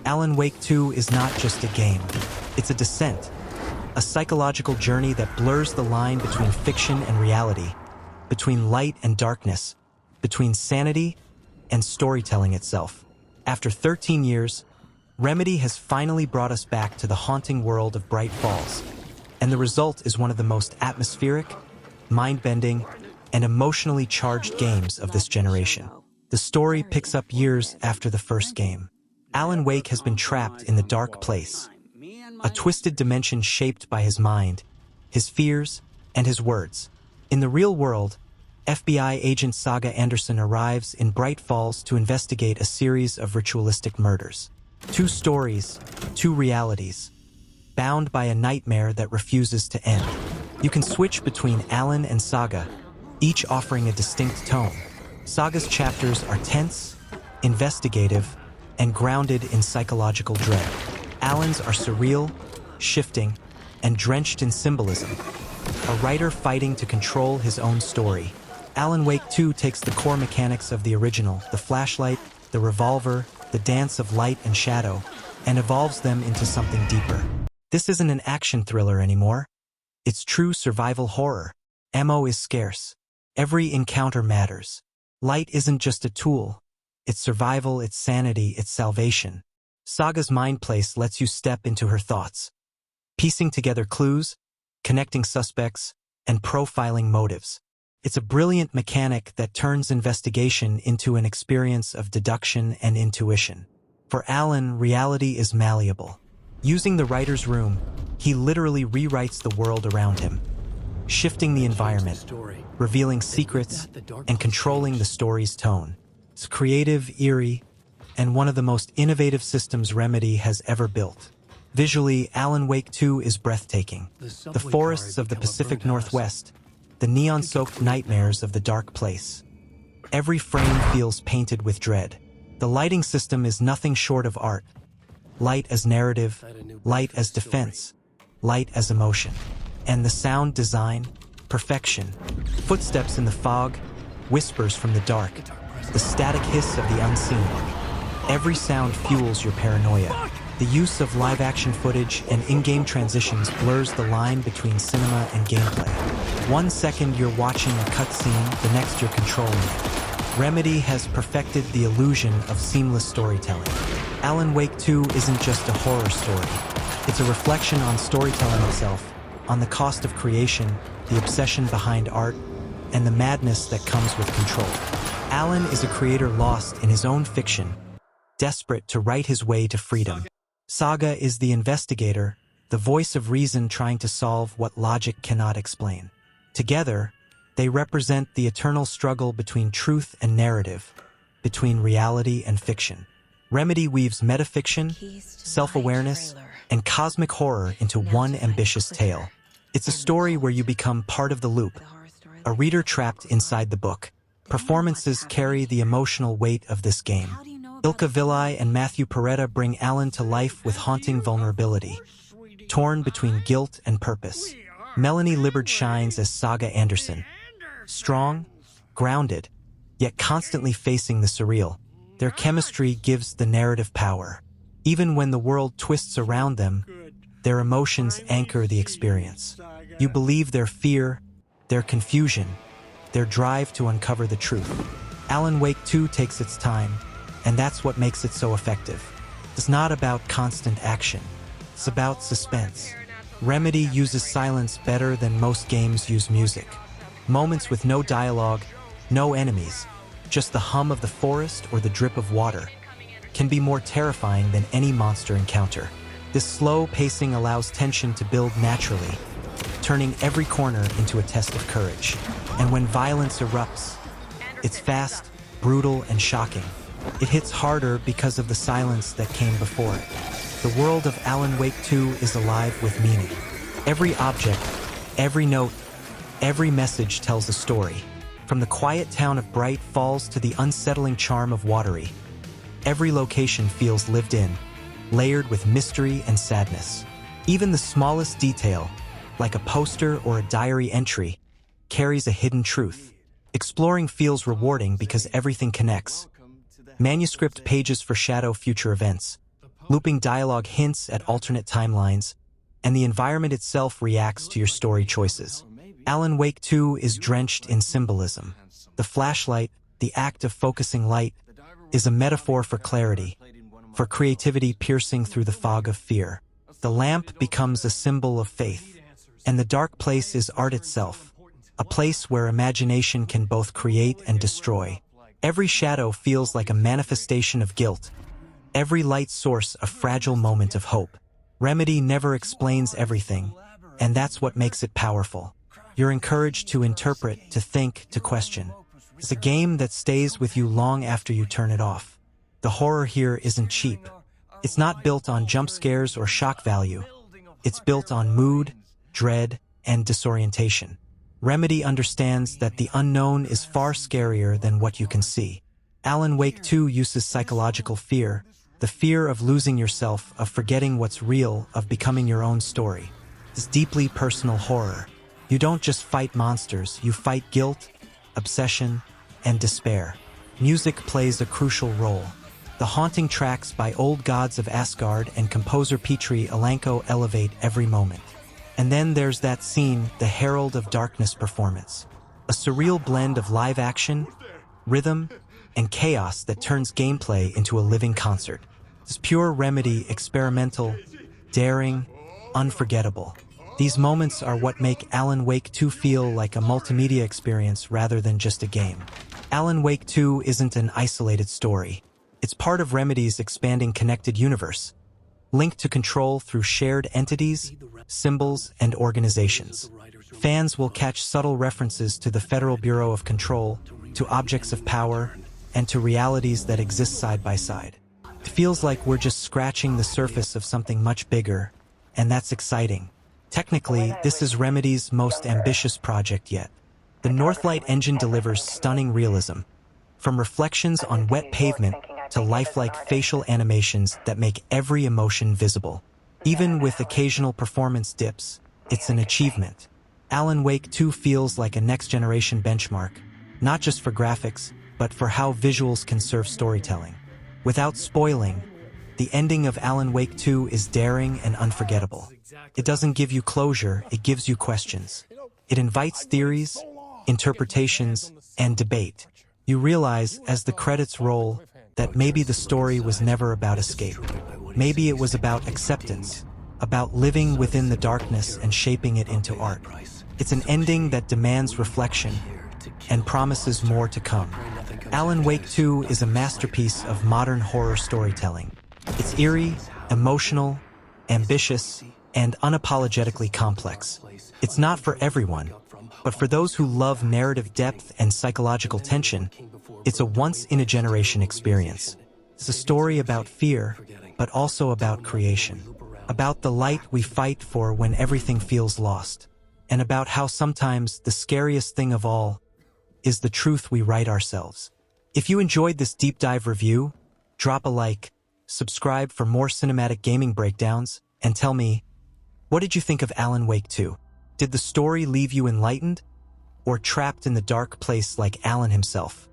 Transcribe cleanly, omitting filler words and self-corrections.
Alan Wake 2 is not just a game. It's a descent, a psychological journey that blurs the line between fiction and reality, between light and darkness, between sanity and storytelling itself. After 13 years, Remedy has finally brought us back to the haunting world of Bright Falls, and the result is one of the most atmospheric, mind-bending, and emotionally charged games of this generation. The story picks up years after the first game. Alan Wake has been trapped in the dark place, a twisted dimension shaped by his mind, his fears, and his words. In the real world, FBI agent Saga Anderson arrives in Bright Falls to investigate a series of ritualistic murders. Two stories, two realities, bound by a nightmare that refuses to end. You can switch between Alan and Saga, each offering a distinct tone. Saga's chapters are tense, investigative, and grounded in psychological dread. Alan's are surreal, shifting, and drenched in symbolism, a writer fighting to control his own story. Alan Wake 2 takes the core mechanics of the original, the flashlight, the revolver, the dance of light and shadow, and evolves them into something deeper. This isn't an action thriller anymore. It's true survival horror. Ammo is scarce. Every encounter matters. Light isn't just a tool. It's survival, it's sanity, it's salvation. Saga's mind place lets you step into her thoughts, piecing together clues, connecting suspects, and profiling motives. It's a brilliant mechanic that turns investigation into an experience of deduction and intuition. For Alan, reality is malleable. Using the writer's room, he literally rewrites the world around him, shifting the environment, revealing secrets, and controlling the story's tone. It's creative, eerie, and one of the most innovative systems Remedy has ever built. Visually, Alan Wake 2 is breathtaking. The forests of the Pacific Northwest, the neon-soaked nightmares of the dark place. Every frame feels painted with dread. The lighting system is nothing short of art. Light as narrative, light as defense, light as emotion. And the sound design, perfection. Footsteps in the fog, whispers from the dark, the static hiss of the unseen. Every sound fuels your paranoia. The use of live-action footage and in-game transitions blurs the line between cinema and gameplay. 1 second you're watching a cutscene, the next you're controlling it. Remedy has perfected the illusion of seamless storytelling. Alan Wake 2 isn't just a horror story. It's a reflection on storytelling itself, on the cost of creation, the obsession behind art, and the madness that comes with control. Alan is a creator lost in his own fiction, desperate to write his way to freedom. Saga is the investigator, the voice of reason trying to solve what logic cannot explain. Together, they represent the eternal struggle between truth and narrative, between reality and fiction. Remedy weaves metafiction, self-awareness, and cosmic horror into one ambitious tale. It's a story where you become part of the loop, a reader trapped inside the book. Performances carry the emotional weight of this game. Ilka Vilai and Matthew Peretta bring Alan to life with haunting vulnerability, torn between guilt and purpose. Melanie Libbard shines as Saga Anderson, strong, grounded, yet constantly facing the surreal. Their chemistry gives the narrative power. Even when the world twists around them, their emotions anchor the experience. You believe their fear, their confusion, their drive to uncover the truth. Alan Wake 2 takes its time, and that's what makes it so effective. It's not about constant action. It's about suspense. Remedy uses silence better than most games use music. Moments with no dialogue, no enemies, just the hum of the forest or the drip of water, can be more terrifying than any monster encounter. This slow pacing allows tension to build naturally, turning every corner into a test of courage. And when violence erupts, it's fast, brutal, and shocking. It hits harder because of the silence that came before it. The world of Alan Wake 2 is alive with meaning. Every object, every note, every message tells a story. From the quiet town of Bright Falls to the unsettling charm of Watery, every location feels lived in, layered with mystery and sadness. Even the smallest detail, like a poster or a diary entry, carries a hidden truth. Exploring feels rewarding because everything connects. Manuscript pages foreshadow future events. Looping dialogue hints at alternate timelines, and the environment itself reacts to your story choices. Alan Wake 2 is drenched in symbolism. The flashlight, the act of focusing light, is a metaphor for clarity, for creativity piercing through the fog of fear. The lamp becomes a symbol of faith, and the dark place is art itself, a place where imagination can both create and destroy. Every shadow feels like a manifestation of guilt, every light source a fragile moment of hope. Remedy never explains everything, and that's what makes it powerful. You're encouraged to interpret, to think, to question. It's a game that stays with you long after you turn it off. The horror here isn't cheap. It's not built on jump scares or shock value. It's built on mood, dread, and disorientation. Remedy understands that the unknown is far scarier than what you can see. Alan Wake 2 uses psychological fear, the fear of losing yourself, of forgetting what's real, of becoming your own story. This deeply personal horror. You don't just fight monsters, you fight guilt, obsession, and despair. Music plays a crucial role. The haunting tracks by Old Gods of Asgard and composer Petri Alanko elevate every moment. And then there's that scene, the Herald of Darkness performance. A surreal blend of live action, rhythm, and chaos that turns gameplay into a living concert. It's pure Remedy, experimental, daring, unforgettable. These moments are what make Alan Wake 2 feel like a multimedia experience rather than just a game. Alan Wake 2 isn't an isolated story. It's part of Remedy's expanding connected universe, linked to Control through shared entities, symbols, and organizations. Fans will catch subtle references to the Federal Bureau of Control, to objects of power, and to realities that exist side by side. It feels like we're just scratching the surface of something much bigger, and that's exciting. Technically, this is Remedy's most ambitious project yet. The Northlight engine delivers stunning realism, from reflections on wet pavement to lifelike facial animations that make every emotion visible. Even with occasional performance dips, it's an achievement. Alan Wake 2 feels like a next-generation benchmark, not just for graphics, but for how visuals can serve storytelling. Without spoiling, the ending of Alan Wake 2 is daring and unforgettable. It doesn't give you closure, it gives you questions. It invites theories, interpretations, and debate. You realize, as the credits roll, that maybe the story was never about escape. Maybe it was about acceptance, about living within the darkness and shaping it into art. It's an ending that demands reflection and promises more to come. Alan Wake 2 is a masterpiece of modern horror storytelling. It's eerie, emotional, ambitious, and unapologetically complex. It's not for everyone, but for those who love narrative depth and psychological tension, it's a once-in-a-generation experience. It's a story about fear, but also about creation. About the light we fight for when everything feels lost. And about how sometimes the scariest thing of all is the truth we write ourselves. If you enjoyed this deep dive review, drop a like, subscribe for more cinematic gaming breakdowns, and tell me, what did you think of Alan Wake 2? Did the story leave you enlightened, or trapped in the dark place like Alan himself?